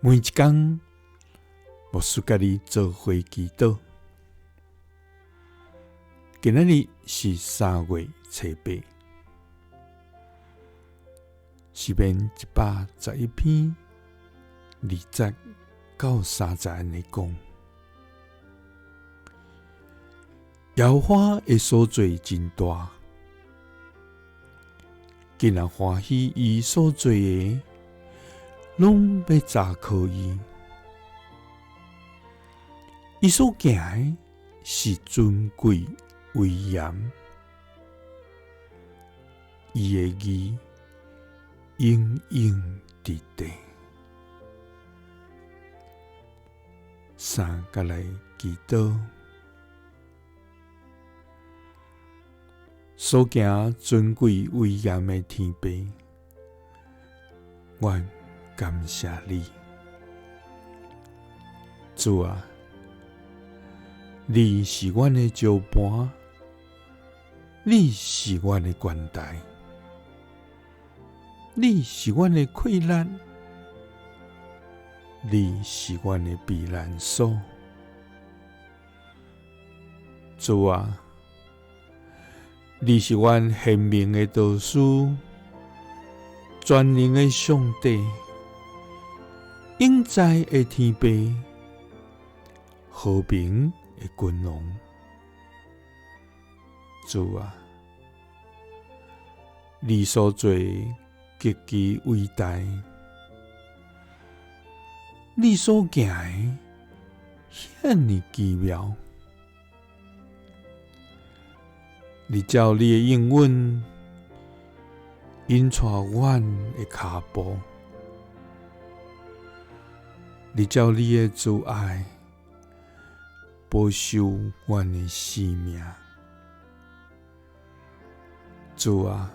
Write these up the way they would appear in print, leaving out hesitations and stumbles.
每一天，牧师甲你做伙祈祷。今仔日是3月初8，诗篇111篇20到30安尼讲：耶和华的所做真大，竟然欢喜伊所做的，拢要查考伊。伊所行的是尊贵威严，伊的义永永伫地。3甲来祈祷，所行尊贵威严的天父，愿感谢你，主啊！你是阮的石盘，你是阮的悬台，你是阮的溃烂，你是阮的避难所。主啊，你是阮贤明的导师，全能的上帝，永在的天父，和平的君王。主啊，你所做极其伟大，你所行的遐尼奇妙。你照你的应允，引带阮的脚步；你照你的慈爱，保守阮的性命。主啊，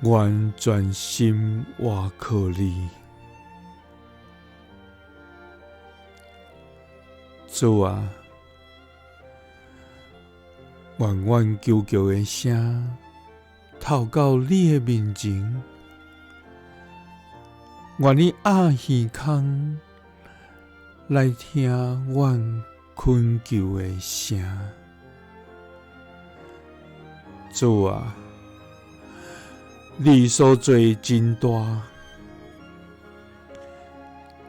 愿全心倚靠你。主啊，愿阮求救的声透到你的面前，愿你压耳孔来听阮恳求的声。主啊，你所做真大，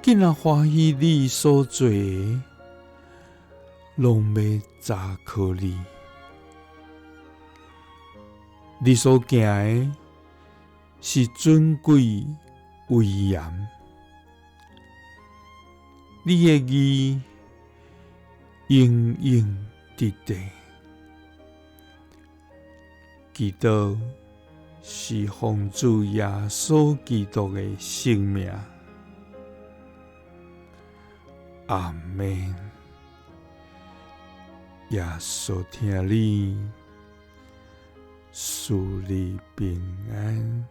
竟然欢喜你所做的，拢要查考你。你所行的是尊贵威严，你的义永永伫地。祈祷是奉主耶稣基督的圣名，阿们。耶稣听你，赐你平安。